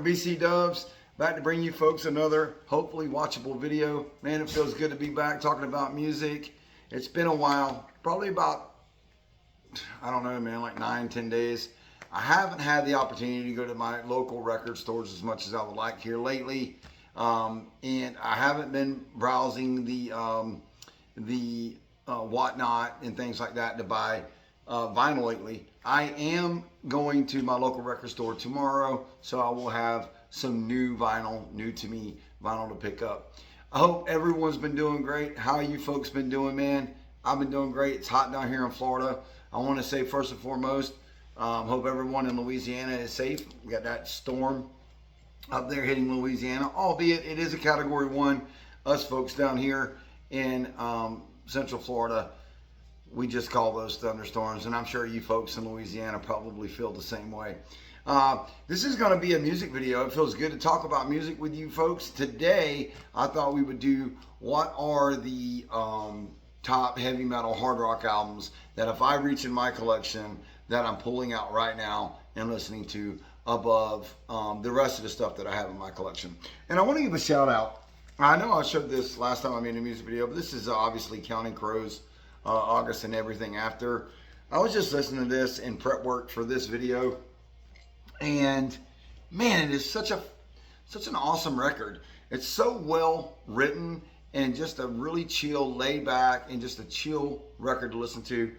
from BC Dubs, back to bring you folks another hopefully watchable video. Man, it feels good to be back talking about music. It's been a while, probably about, I don't know, man, like 9-10 days. I haven't had the opportunity to go to my local record stores as much as I would like here lately. And I haven't been browsing the whatnot and things like that to buy vinyl lately. I am going to my local record store tomorrow, so I will have some new vinyl, new to me vinyl to pick up. I hope everyone's been doing great. How you folks been doing, man? I've been doing great. It's hot down here in Florida. I want to say first and foremost, hope everyone in Louisiana is safe. We got that storm up there hitting Louisiana, albeit it is a Category 1. Us folks down here in Central Florida, we just call those thunderstorms, and I'm sure you folks in Louisiana probably feel the same way. This is going to be a music video. It feels good to talk about music with you folks. Today, I thought we would do what are the top heavy metal hard rock albums that if I reach in my collection that I'm pulling out right now and listening to above the rest of the stuff that I have in my collection. And I want to give a shout out. I know I showed this last time I made a music video, but this is obviously Counting Crows, August and Everything After. I was just listening to this in prep work for this video, and man, it is such an awesome record. It's so well written and just a really chill, laid back, and just a chill record to listen to.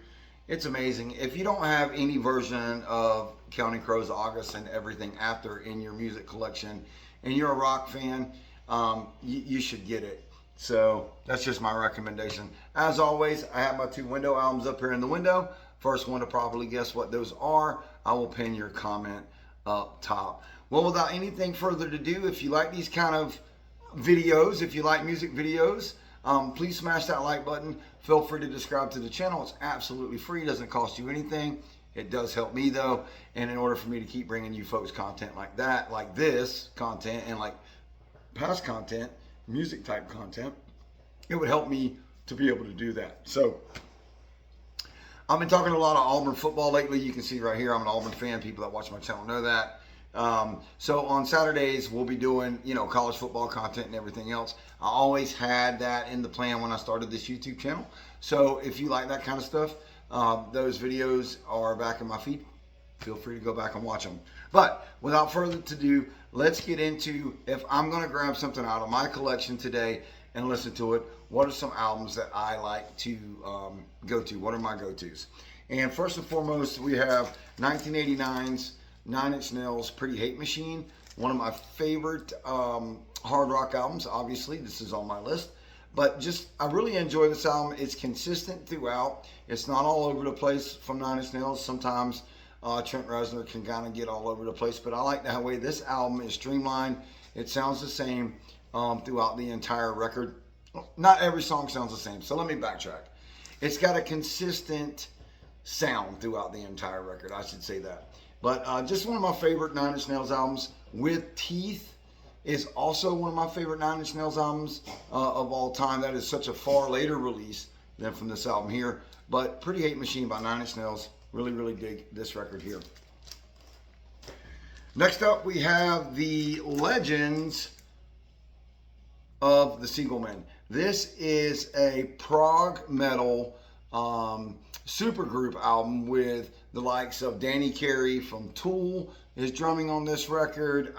It's amazing. If you don't have any version of Counting Crows, August and Everything After in your music collection, and you're a rock fan, you should get it. So that's just my recommendation. As always, I have my 2 window albums up here in the window. First one to probably guess what those are, I will pin your comment up top. Well, without anything further to do, if you like these kind of videos, if you like music videos, please smash that like button. Feel free to subscribe to the channel. It's absolutely free. It doesn't cost you anything. It does help me though. And in order for me to keep bringing you folks content like that, like this content and like past content, music type content, it would help me to be able to do that. So I've been talking a lot of Auburn football lately. You can see right here, I'm an Auburn fan. People that watch my channel know that. So on Saturdays, we'll be doing, college football content and everything else. I always had that in the plan when I started this YouTube channel. So if you like that kind of stuff, those videos are back in my feed. Feel free to go back and watch them. But without further ado, let's get into, if I'm going to grab something out of my collection today and listen to it, what are some albums that I like to go to? What are my go-tos? And first and foremost, we have 1989's Nine Inch Nails' Pretty Hate Machine, one of my favorite hard rock albums. Obviously, this is on my list. But I really enjoy this album. It's consistent throughout. It's not all over the place from Nine Inch Nails. Sometimes Trent Reznor can kind of get all over the place, but I like the way this album is streamlined. It sounds the same throughout the entire record. Not every song sounds the same, so let me backtrack. It's got a consistent sound throughout the entire record, I should say that. But just one of my favorite Nine Inch Nails albums. With Teeth is also one of my favorite Nine Inch Nails albums of all time. That is such a far later release than from this album here. But Pretty Hate Machine by Nine Inch Nails, really, really dig this record here. Next up, we have the Legends of the Siegelmen. This is a prog metal supergroup album with the likes of Danny Carey from Tool is drumming on this record.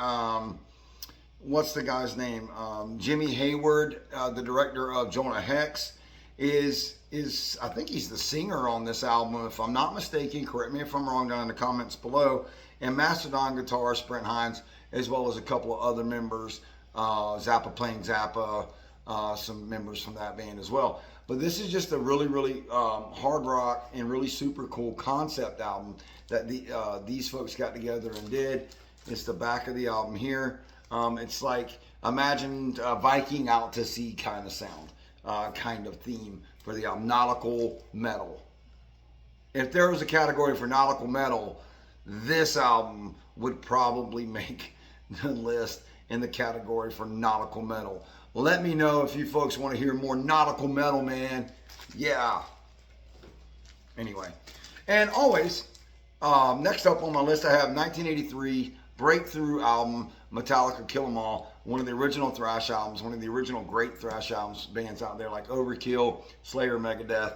What's the guy's name? Jimmy Hayward, the director of Jonah Hex, is I think he's the singer on this album, if I'm not mistaken. Correct me if I'm wrong down in the comments below. And Mastodon guitarist Brent Hines, as well as a couple of other members, Zappa playing Zappa, some members from that band as well. But this is just a really, really hard rock and really super cool concept album that these folks got together and did. It's the back of the album here. It's like, imagine Viking out to sea kind of sound, kind of theme for the album. Nautical metal. If there was a category for nautical metal, this album would probably make the list in the category for nautical metal. Let me know if you folks want to hear more nautical metal, man. Yeah. Anyway. And always, next up on my list, I have 1983 breakthrough album Metallica Kill 'Em All, one of the original thrash albums, one of the original great thrash albums, bands out there like Overkill, Slayer, Megadeth,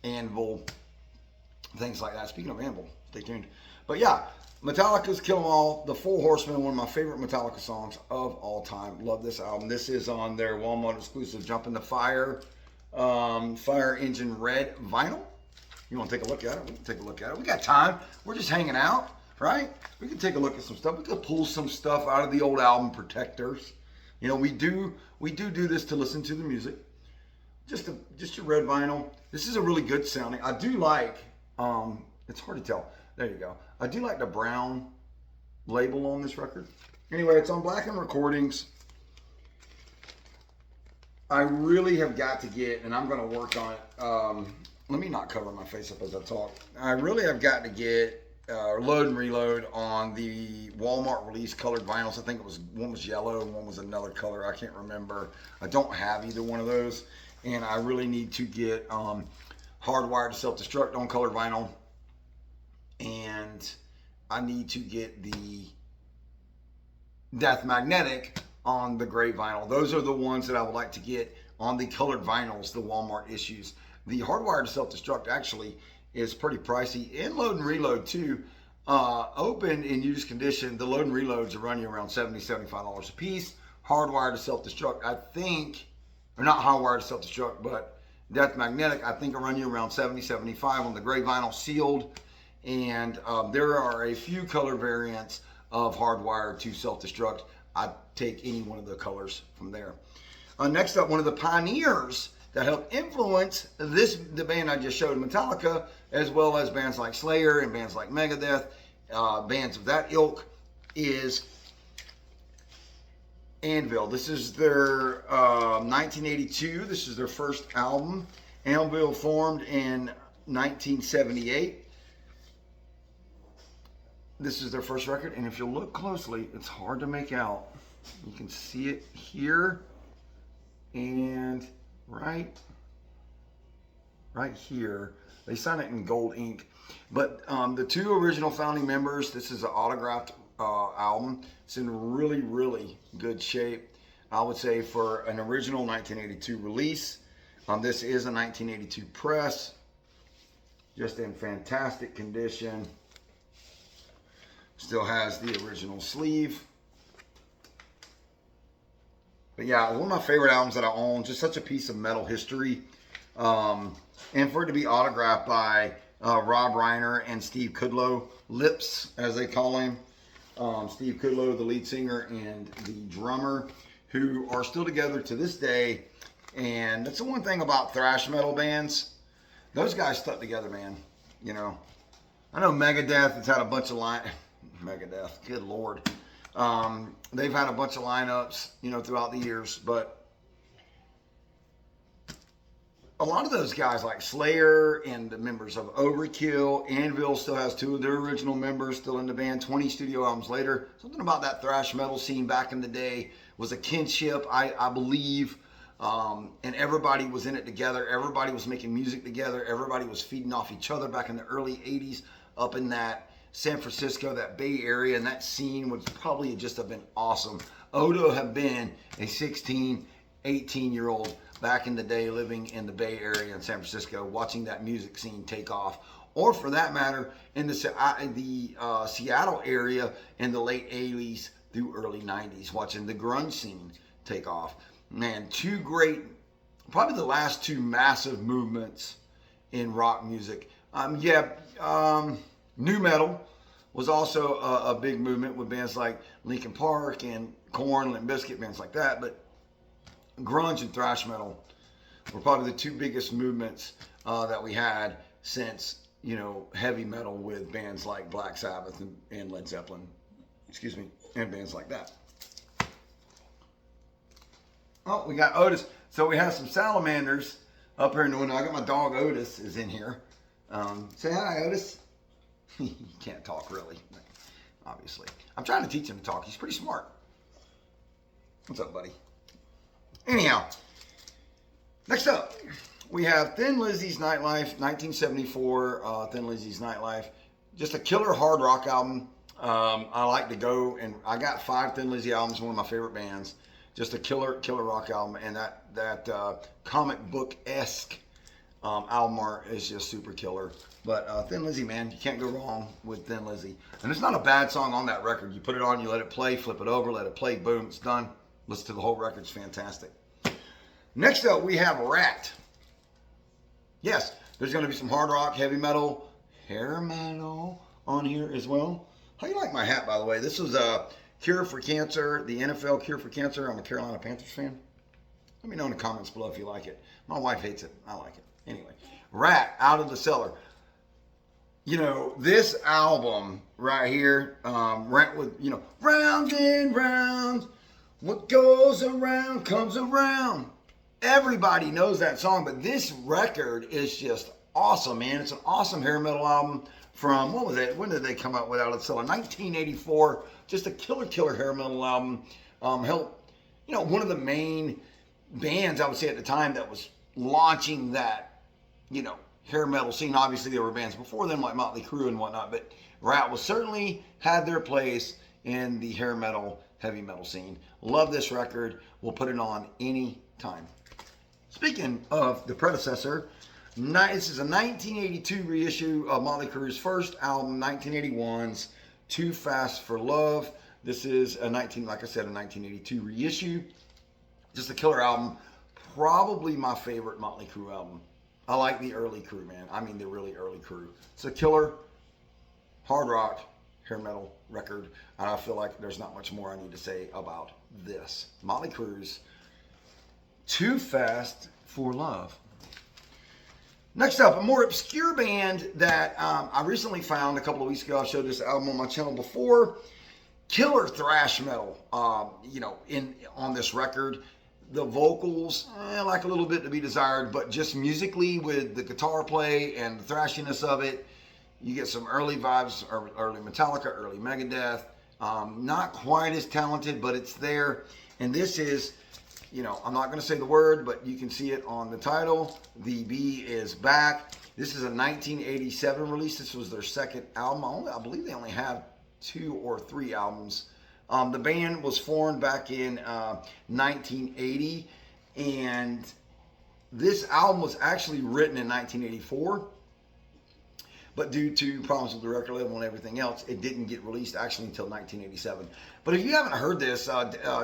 Anvil, things like that. Speaking of Anvil, stay tuned. But yeah, Metallica's Kill 'Em All, The Four Horsemen, one of my favorite Metallica songs of all time. Love this album. This is on their Walmart exclusive Jump in the Fire, Fire Engine Red vinyl. You want to take a look at it? We can take a look at it. We got time. We're just hanging out, right? We can take a look at some stuff. We could pull some stuff out of the old album protectors. You know, we do this to listen to the music. Just your red vinyl. This is a really good sounding. I do like, it's hard to tell. There you go. I do like the brown label on this record. Anyway, it's on Blacken Recordings. I really have got to get, and I'm going to work on it. Let me not cover my face up as I talk. I really have got to get Load and Reload on the Walmart release colored vinyls. I think it was one was yellow and one was another color. I can't remember. I don't have either one of those, and I really need to get Hardwired to Self-Destruct on colored vinyl, and I need to get the Death Magnetic on the gray vinyl. Those are the ones that I would like to get on the colored vinyls, the Walmart issues. The Hardwired to Self-Destruct actually is pretty pricey, and Load and Reload too. Open in used condition, the Load and Reloads are running around $70, $75 a piece. Hardwired to Self-Destruct, I think, or not Hardwired to Self-Destruct, but Death Magnetic, I think, will run you around $70, $75 on the gray vinyl sealed. And there are a few color variants of Hardwired to Self-Destruct. I'd take any one of the colors from there. Next up, one of the pioneers that helped influence the band I just showed, Metallica, as well as bands like Slayer and bands like Megadeth, bands of that ilk, is Anvil. This is their 1982. This is their first album. Anvil formed in 1978. This is their first record, and if you look closely, it's hard to make out. You can see it here and right here. They signed it in gold ink. But the two original founding members, this is an autographed album. It's in really, really good shape, I would say, for an original 1982 release. This is a 1982 press, just in fantastic condition. Still has the original sleeve. But yeah, one of my favorite albums that I own, just such a piece of metal history. And for it to be autographed by Rob Reiner and Steve Kudlow, Lips, as they call him. Steve Kudlow, the lead singer and the drummer, who are still together to this day. And that's the one thing about thrash metal bands. Those guys stuck together, man. You know, I know Megadeth has had a bunch of Megadeth, good Lord. They've had a bunch of lineups, you know, throughout the years, but a lot of those guys like Slayer and the members of Overkill, Anvil still has two of their original members still in the band 20 studio albums later. Something about that thrash metal scene back in the day was a kinship, I believe, and everybody was in it together. Everybody was making music together. Everybody was feeding off each other back in the early 80s up in that San Francisco, that Bay Area, and that scene would probably just have been awesome. Odo have been a 16, 18-year-old back in the day living in the Bay Area in San Francisco, watching that music scene take off. Or for that matter, in the Seattle area in the late 80s through early 90s, watching the grunge scene take off. Man, two great, probably the last two massive movements in rock music. Nu metal was also a big movement with bands like Linkin Park and Korn, Limp Bizkit, bands like that. But grunge and thrash metal were probably the two biggest movements that we had since, you know, heavy metal with bands like Black Sabbath and Led Zeppelin, and bands like that. Oh, we got Otis. So we have some salamanders up here in the window. I got my dog Otis is in here. Say hi, Otis. He can't talk really, obviously. I'm trying to teach him to talk. He's pretty smart. What's up, buddy? Anyhow, next up, we have Thin Lizzy's Nightlife, 1974, Thin Lizzy's Nightlife. Just a killer hard rock album. I like to go, and I got 5 Thin Lizzy albums, one of my favorite bands. Just a killer rock album, and that comic book esque album art is just super killer. But Thin Lizzy, man, you can't go wrong with Thin Lizzy. And there's not a bad song on that record. You put it on, you let it play, flip it over, let it play, boom, it's done. Listen to the whole record, it's fantastic. Next up, we have Ratt. Yes, there's going to be some hard rock, heavy metal, hair metal on here as well. How you like my hat, by the way? This was a Cure for Cancer, the NFL Cure for Cancer. I'm a Carolina Panthers fan. Let me know in the comments below if you like it. My wife hates it. I like it. Anyway, Ratt, Out of the Cellar. You know, this album right here, Ratt with, you know, round and round, what goes around comes around. Everybody knows that song, but this record is just awesome, man. It's an awesome hair metal album from, what was it? When did they come out with Out of the Cellar? 1984. Just a killer hair metal album. Helped, you know, one of the main bands, I would say at the time, that was launching that, you know, hair metal scene. Obviously, there were bands before them like Motley Crue and whatnot, but Ratt was certainly had their place in the hair metal, heavy metal scene. Love this record. We'll put it on any time. Speaking of the predecessor, this is a 1982 reissue of Motley Crue's first album, 1981's Too Fast for Love. This is a like I said, a 1982 reissue. Just a killer album. Probably my favorite Motley Crue album. I like the early Crue, man. I mean the really early Crue. It's a killer hard rock, hair metal record. And I feel like there's not much more I need to say about this. Motley Crue's Too Fast for Love. Next up, a more obscure band that I recently found a couple of weeks ago. I've showed this album on my channel before. Killer thrash metal, you know, on this record. The vocals, like a little bit to be desired, but just musically with the guitar play and the thrashiness of it, you get some early vibes, early Metallica, early Megadeth. Not quite as talented, but it's there. And this is, you know, I'm not going to say the word, but you can see it on the title. The Bee is Back. This is a 1987 release. This was their second album. I believe they only have 2 or 3 albums. The band was formed back in 1980, and this album was actually written in 1984. But due to problems with the record label and everything else, it didn't get released actually until 1987. But if you haven't heard this,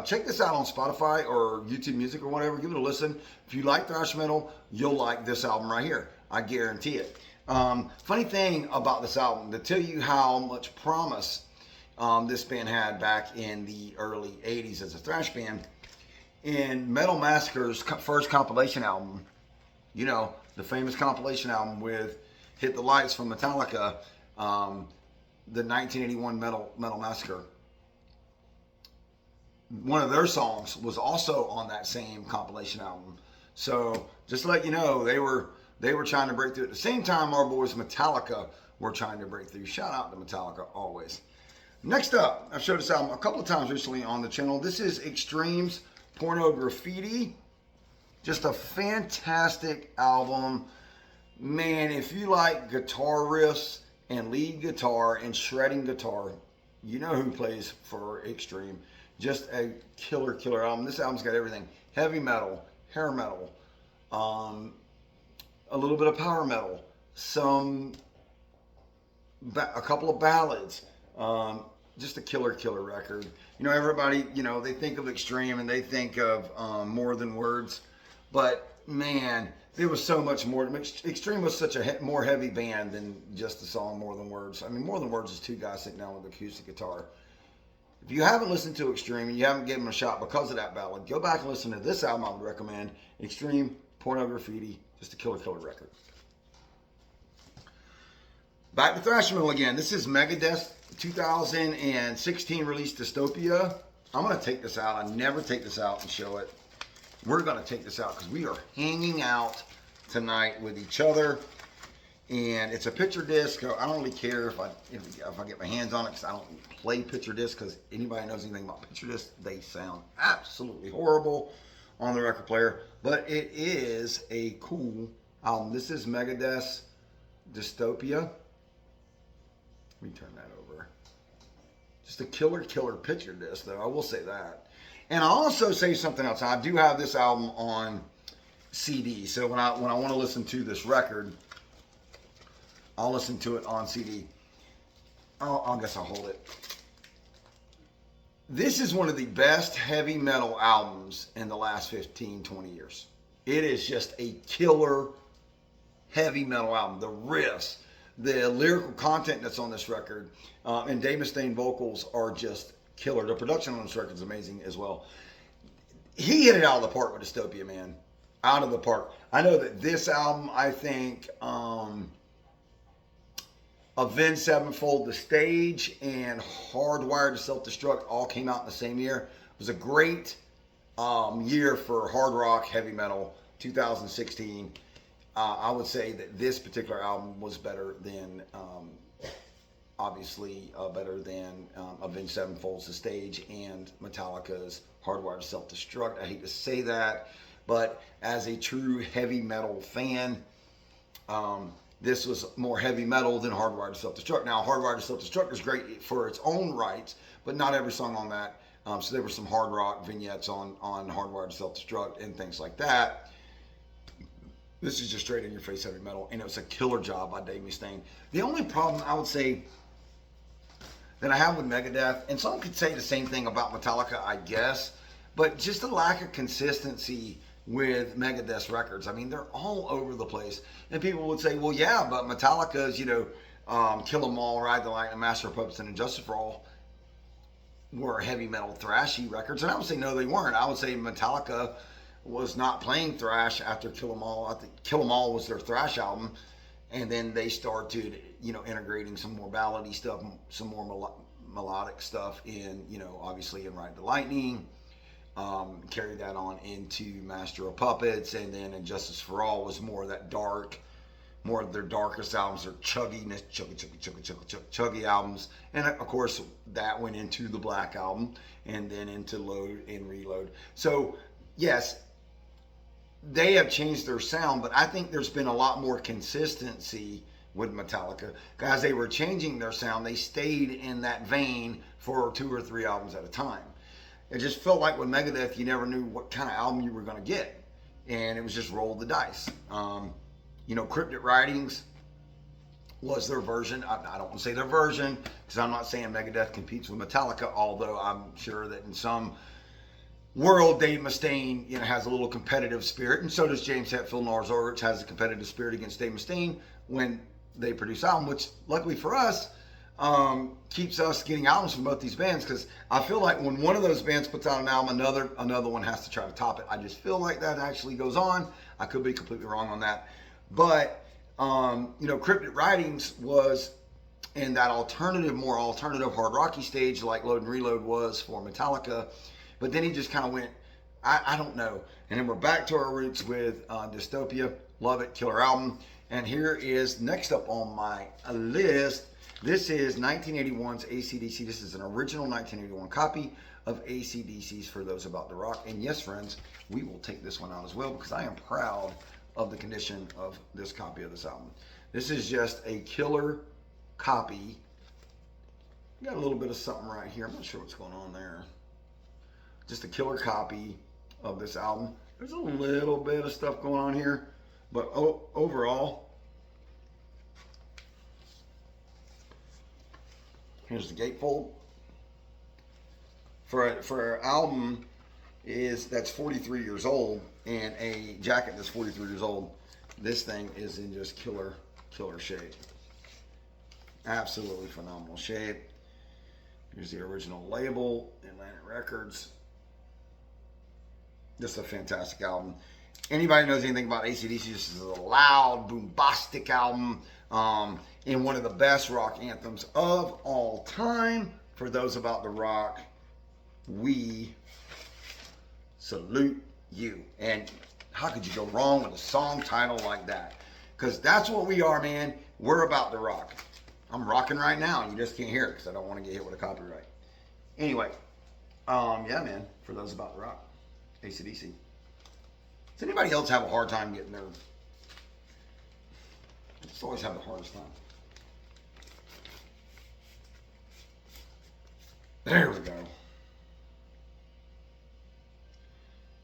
check this out on Spotify or YouTube Music or whatever. Give it a listen. If you like thrash metal, you'll like this album right here. I guarantee it. Funny thing about this album, to tell you how much promise this band had back in the early 80s as a thrash band. In Metal Massacre's first compilation album, you know, the famous compilation album with Hit the Lights from Metallica, the 1981 Metal Massacre. One of their songs was also on that same compilation album. So just to let you know, they were trying to break through. At the same time, our boys Metallica were trying to break through. Shout out to Metallica always. Next up, I've showed this album a couple of times recently on the channel. This is Extreme's Porno Graffiti. Just a fantastic album. Man, if you like guitar riffs and lead guitar and shredding guitar, you know who plays for Extreme. Just a killer album. This album's got everything. Heavy metal, hair metal, a little bit of power metal, a couple of ballads. Just a killer record. You know, everybody, you know, they think of Extreme and they think of More Than Words, but man, there was so much more. Extreme was such a more heavy band than just the song More Than Words. I mean, More Than Words is 2 guys sitting down with an acoustic guitar. If you haven't listened to Extreme and you haven't given them a shot because of that ballad, go back and listen to this album I would recommend. Extreme, Porno Graffiti, just a killer record. Back to thrash metal again. This is Megadeth's 2016 release, Dystopia. I'm going to take this out. I never take this out and show it. We're going to take this out because we are hanging out tonight with each other. And it's a picture disc. I don't really care if I get my hands on it because I don't play picture disc, because anybody knows anything about picture disc, they sound absolutely horrible on the record player. But it is a cool album. This is Megadeth's Dystopia. Let me turn that over. Just a killer picture disc, though. I will say that. And I'll also say something else. I do have this album on CD. So when I want to listen to this record, I'll listen to it on CD. I guess I'll hold it. This is one of the best heavy metal albums in the last 15, 20 years. It is just a killer heavy metal album. The riffs, the lyrical content that's on this record, and Dave Mustaine vocals are just killer. The production on this record is amazing as well. He hit it out of the park with Dystopia, man. Out of the park. I know that this album, I think, Avenged Sevenfold, The Stage, and Hardwired to Self-Destruct all came out in the same year. It was a great year for hard rock, heavy metal, 2016. I would say that this particular album was better than, obviously, better than Avenged Sevenfold's The Stage and Metallica's Hardwired to Self-Destruct. I hate to say that, but as a true heavy metal fan, this was more heavy metal than Hardwired to Self-Destruct. Now, Hardwired to Self-Destruct is great for its own rights, but not every song on that. So there were some hard rock vignettes on Hardwired to Self-Destruct and things like that. This is just straight in your face heavy metal, and it was a killer job by Dave Mustaine. The only problem I would say that I have with Megadeth, and some could say the same thing about Metallica, I guess, but just the lack of consistency with Megadeth's records. I mean, they're all over the place. And people would say, well, yeah, but Metallica's, Kill 'Em All, Ride the Lightning, Master of Puppets, and Injustice for All were heavy metal thrashy records. And I would say, no, they weren't. I would say Metallica was not playing thrash after Kill 'Em All. I think Kill 'Em All was their thrash album. And then they started, integrating some more ballady stuff, some more melodic stuff in, obviously in Ride the Lightning. Carried that on into Master of Puppets, and then Injustice for All was more of that dark, more of their darkest albums, their chugginess, chuggy albums. And of course, that went into the Black Album, and then into Load and Reload. So, yes, they have changed their sound, but I think there's been a lot more consistency with Metallica. As they were changing their sound, they stayed in that vein for 2 or 3 albums at a time. It just felt like with Megadeth, you never knew what kind of album you were going to get. And it was just roll the dice. Cryptic Writings was their version. I don't want to say their version, because I'm not saying Megadeth competes with Metallica, although I'm sure that in some world, Dave Mustaine, has a little competitive spirit, and so does James Hetfield. Lars Ulrich has a competitive spirit against Dave Mustaine when they produce album, which luckily for us, keeps us getting albums from both these bands, because I feel like when one of those bands puts out an album, another one has to try to top it. I just feel like that actually goes on. I could be completely wrong on that, but Cryptic Writings was in that more alternative hard rocky stage, like Load and Reload was for Metallica. But then he just kind of went, I don't know. And then we're back to our roots with Dystopia. Love it, killer album. And here is next up on my list. This is 1981's AC/DC. This is an original 1981 copy of AC/DC's For Those About to Rock. And yes, friends, we will take this one out as well, because I am proud of the condition of this copy of this album. This is just a killer copy. Got a little bit of something right here. I'm not sure what's going on there. Just a killer copy of this album. There's a little bit of stuff going on here, but overall, here's the gatefold. For an album that's 43 years old, and a jacket that's 43 years old, this thing is in just killer shape. Absolutely phenomenal shape. Here's the original label, Atlantic Records. This is a fantastic album. Anybody knows anything about AC/DC, this is a loud, bombastic album, and one of the best rock anthems of all time. For Those About to Rock, we salute you. And how could you go wrong with a song title like that? Because that's what we are, man. We're about to rock. I'm rocking right now, and you just can't hear it because I don't want to get hit with a copyright. Anyway, yeah, man. For Those About to Rock, AC/DC. Does anybody else have a hard time getting there? I just always have the hardest time. There we go.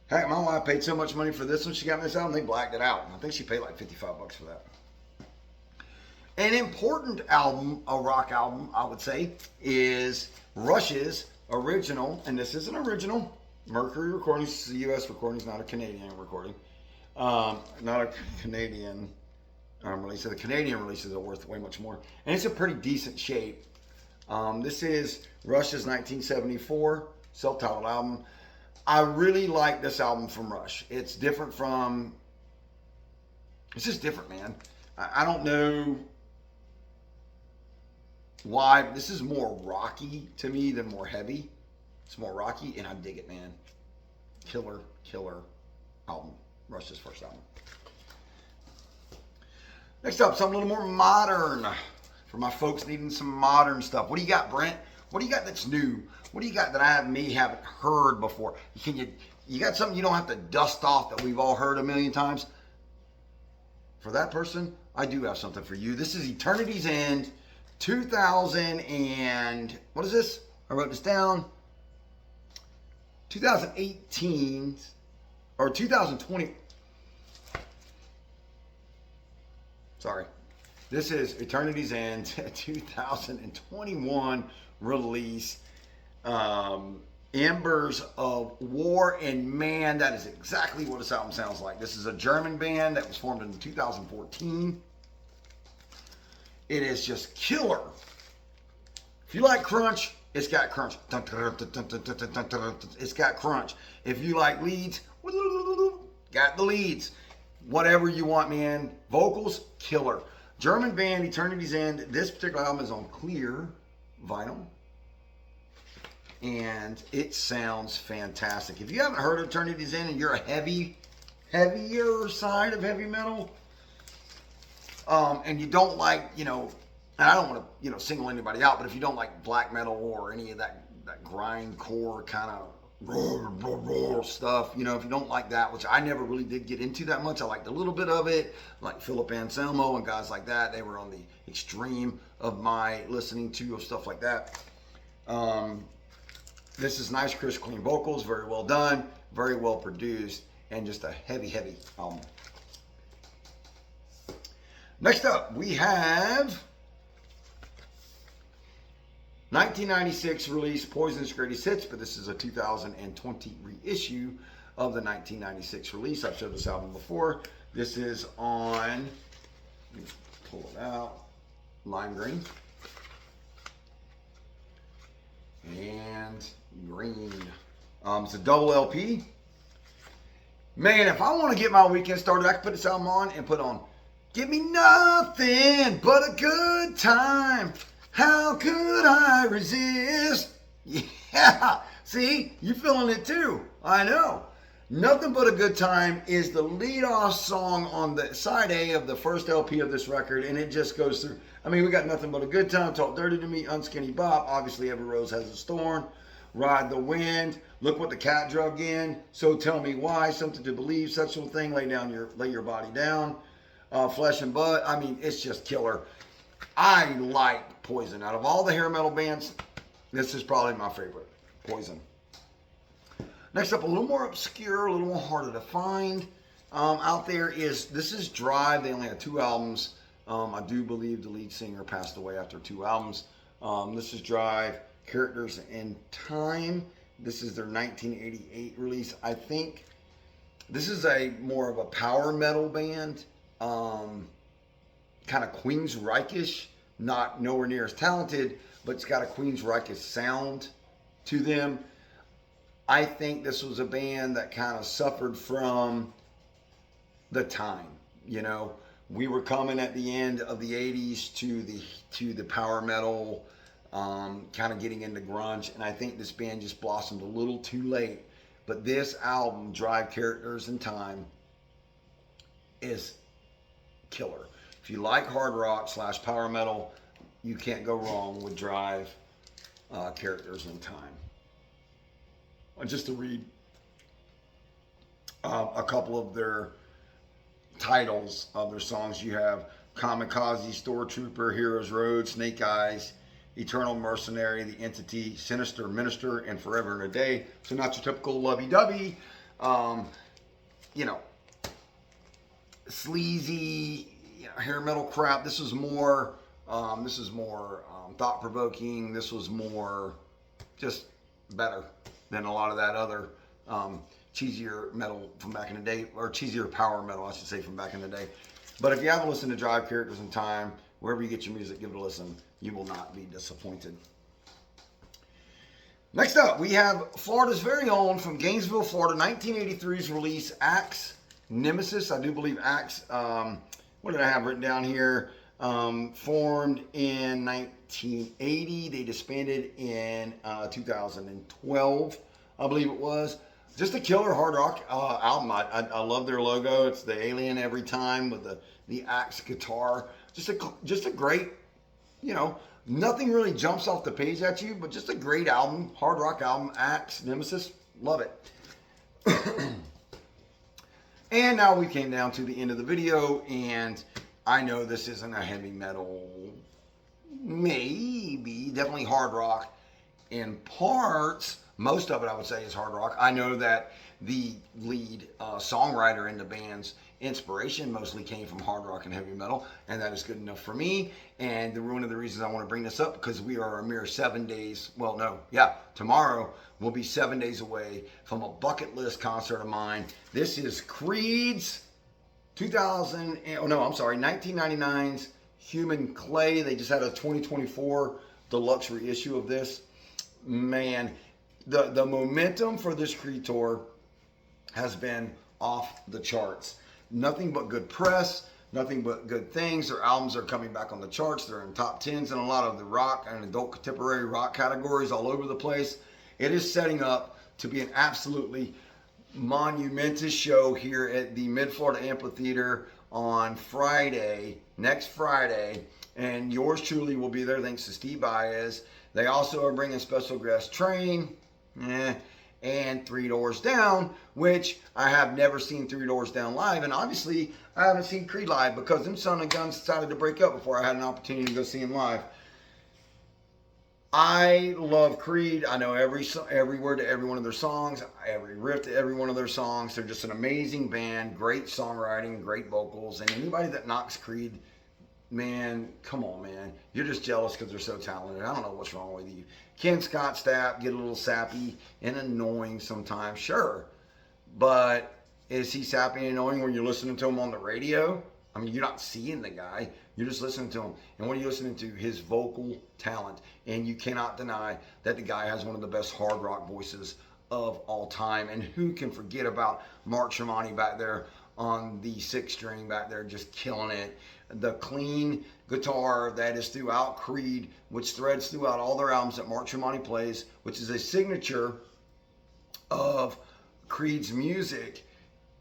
Heck, my wife paid so much money for this one. She got me this album. They blacked it out. I think she paid like $55 for that. An important album, a rock album, I would say, is Rush's original, and this is an original Mercury recording. This is a U.S. recording. It's not a Canadian recording. Not a Canadian release. So the Canadian releases are worth way much more, and it's a pretty decent shape. This is Rush's 1974 self-titled album. I really like this album from Rush. It's different from. It's just different, man. I don't know why, but this is more rocky to me than more heavy. It's more rocky, and I dig it, man. Killer album. Rush's first album. Next up, something a little more modern. For my folks needing some modern stuff. What do you got, Brent? What do you got that's new? What do you got that I haven't heard before? You got something you don't have to dust off that we've all heard a million times? For that person, I do have something for you. This is Eternity's End, 2000 and, what is this? I wrote this down. 2018, or 2020. Sorry. This is Eternity's End, 2021 release. Embers of War, and man, that is exactly what this album sounds like. This is a German band that was formed in 2014. It is just killer. If you like crunch, it's got crunch. It's got crunch. If you like leads, got the leads. Whatever you want, man. Vocals, killer. German band, Eternity's End. This particular album is on clear vinyl. And it sounds fantastic. If you haven't heard of Eternity's End and you're a heavier side of heavy metal, and you don't like, and I don't want to, single anybody out, but if you don't like black metal or any of that grindcore kind of stuff, if you don't like that, which I never really did get into that much. I liked a little bit of it, like Philip Anselmo and guys like that. They were on the extreme of my listening to of stuff like that. This is nice, crisp, clean vocals, very well done, very well produced, and just a heavy album. Next up, we have 1996 release Poison's Greatest Hits, but this is a 2020 reissue of the 1996 release. I've showed this album before. This is on, let me pull it out, lime green. And green. It's a double LP. Man, if I want to get my weekend started, I can put this album on and put on Give Me Nothing But a Good Time. How could I resist? Yeah. See, you feeling it too. I know. Nothing But a Good Time is the lead-off song on the side A of the first LP of this record, and it just goes through. I mean, we got Nothing But a Good Time, Talk Dirty to Me, Unskinny Bop, obviously Every Rose Has a Thorn, Ride the Wind, Look What the Cat Drug In, So Tell Me Why, Something to Believe, Such a Thing, Lay Your Body Down, Flesh and Blood. I mean, it's just killer. I like Poison. Out of all the hair metal bands, this is probably my favorite, Poison. Next up, a little more obscure, a little more harder to find out there this is Drive. They only had 2 albums. I do believe the lead singer passed away after 2 albums. This is Drive, Characters in Time. This is their 1988 release. I think this is more of a power metal band, kind of Queensryche-ish, not nowhere near as talented, but it's got a Queensryche sound to them. I think this was a band that kind of suffered from the time. We were coming at the end of the 80s to the power metal, kind of getting into grunge, and I think this band just blossomed a little too late. But this album, Drive, Characters in Time, is killer. If you like hard rock / power metal, you can't go wrong with Drive, Characters in Time. Just to read a couple of their titles of their songs, you have Kamikaze, Stormtrooper, Heroes Road, Snake Eyes, Eternal Mercenary, The Entity, Sinister Minister, and Forever and a Day. So not your typical lovey-dovey, you know, sleazy, you know, hair metal crap. This was more thought-provoking. This was more just better than a lot of that other cheesier metal from back in the day, or cheesier power metal, I should say, from back in the day. But if you haven't listened to Drive Characters in Time, wherever you get your music, give it a listen. You will not be disappointed. Next up, we have Florida's very own, from Gainesville, Florida, 1983's release, Axe Nemesis. I do believe Axe, what did I have written down here? Formed in 1980. They disbanded in 2012, I believe it was. Just a killer hard rock album. I love their logo. It's the alien every time with the Axe guitar. Just a great, you know, nothing really jumps off the page at you, but just a great album, hard rock album, Axe Nemesis. Love it. And now we came down to the end of the video, and I know this isn't a heavy metal, maybe, definitely hard rock in parts. Most of it, I would say, is hard rock. I know that the lead songwriter in the band's inspiration mostly came from hard rock and heavy metal, and that is good enough for me. And one of the reasons I want to bring this up, because we are a mere 7 days, well, no, yeah, tomorrow we'll be 7 days away from a bucket list concert of mine. This is Creed's 1999's Human Clay. They just had a 2024 deluxe reissue of this. Man, the momentum for this Creed tour has been off the charts. Nothing but good press, nothing but good things. Their albums are coming back on the charts. They're in top 10s in a lot of the rock and adult contemporary rock categories all over the place. It is setting up to be an absolutely monumentous show here at the Mid-Florida Amphitheater on Friday, next Friday, and yours truly will be there thanks to Steve Baez. They also are bringing special guest Train, and Three Doors Down, which I have never seen Three Doors Down live, and obviously I haven't seen Creed live because them Son of Guns decided to break up before I had an opportunity to go see him live. I love Creed. I know every word to every one of their songs, every riff to every one of their songs. They're just an amazing band, great songwriting, great vocals, and anybody that knocks Creed, man, come on, man. You're just jealous because they're so talented. I don't know what's wrong with you. Ken Scott Stapp get a little sappy and annoying sometimes, sure. But is he sappy and annoying when you're listening to him on the radio? I mean, you're not seeing the guy. You're just listening to him. And what are you listening to? His vocal talent. And you cannot deny that the guy has one of the best hard rock voices of all time. And who can forget about Mark Tremonti back there on the 6th string back there just killing it. The clean guitar that is throughout Creed, which threads throughout all their albums that Mark Tremonti plays, which is a signature of Creed's music,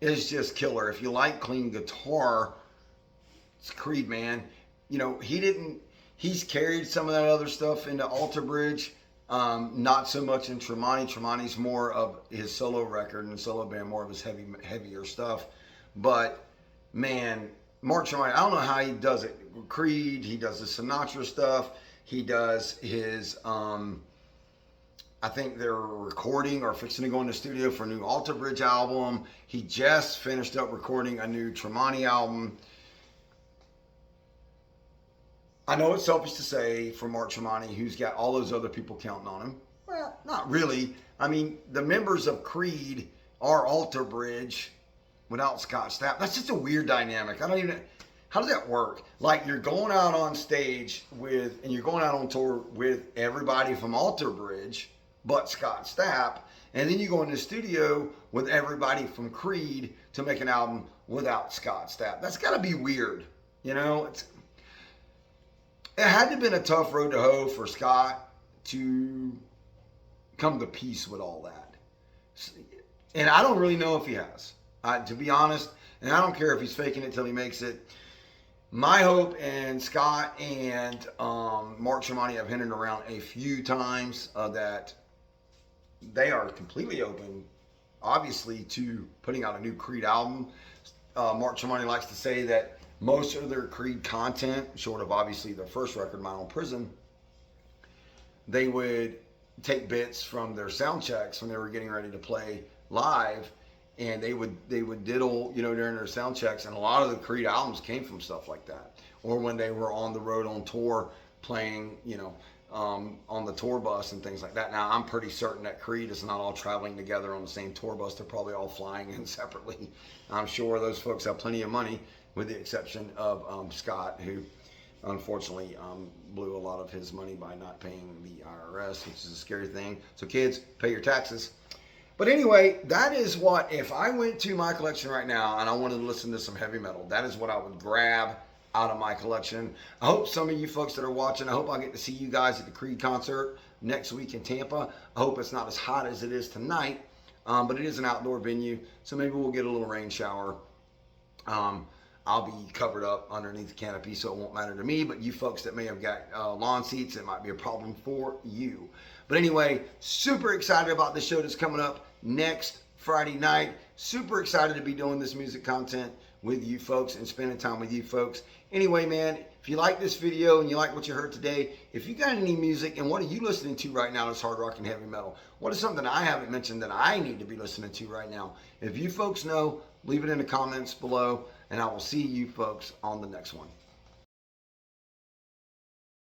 is just killer. If you like clean guitar, it's Creed, man. You know, he's carried some of that other stuff into Alter Bridge. Not so much in Tremonti. Tremonti's more of his solo record and solo band, more of his heavier stuff. But man, Mark Tremonti, I don't know how he does it. Creed, he does the Sinatra stuff. He does his, I think they're recording or fixing to go in the studio for a new Alter Bridge album. He just finished up recording a new Tremonti album. I know it's selfish to say for Mark Tremonti, who's got all those other people counting on him. Well, not really. I mean, the members of Creed are Alter Bridge without Scott Stapp. That's just a weird dynamic. I don't even, how does that work? Like, you're going out on stage with, and you're going out on tour with everybody from Alter Bridge, but Scott Stapp, and then you go in the studio with everybody from Creed to make an album without Scott Stapp. That's got to be weird. You know, it had to have been a tough road to hoe for Scott to come to peace with all that. And I don't really know if he has. To be honest, and I don't care if he's faking it till he makes it. My hope, and Scott and Mark Tremonti have hinted around a few times that they are completely open, obviously, to putting out a new Creed album. Mark Tremonti likes to say that most of their Creed content, short of obviously their first record, My Own Prison, they would take bits from their sound checks when they were getting ready to play live, and they would diddle, you know, during their sound checks. And a lot of the Creed albums came from stuff like that, or when they were on the road on tour playing, you know, on the tour bus and things like that. Now, I'm pretty certain that Creed is not all traveling together on the same tour bus. They're probably all flying in separately. I'm sure those folks have plenty of money, with the exception of Scott, who unfortunately blew a lot of his money by not paying the IRS, which is a scary thing. So kids, pay your taxes. But anyway, that is what, if I went to my collection right now and I wanted to listen to some heavy metal, that is what I would grab out of my collection. I hope some of you folks that are watching, I hope I get to see you guys at the Creed concert next week in Tampa. I hope it's not as hot as it is tonight, but it is an outdoor venue, so maybe we'll get a little rain shower. I'll be covered up underneath the canopy, so it won't matter to me, but you folks that may have got lawn seats, it might be a problem for you. But anyway, super excited about the show that's coming up next Friday night. Super excited to be doing this music content with you folks and spending time with you folks. Anyway, man, if you like this video and you like what you heard today, if you got any music and what are you listening to right now that's hard rock and heavy metal? What is something I haven't mentioned that I need to be listening to right now? If you folks know, leave it in the comments below, and I will see you folks on the next one.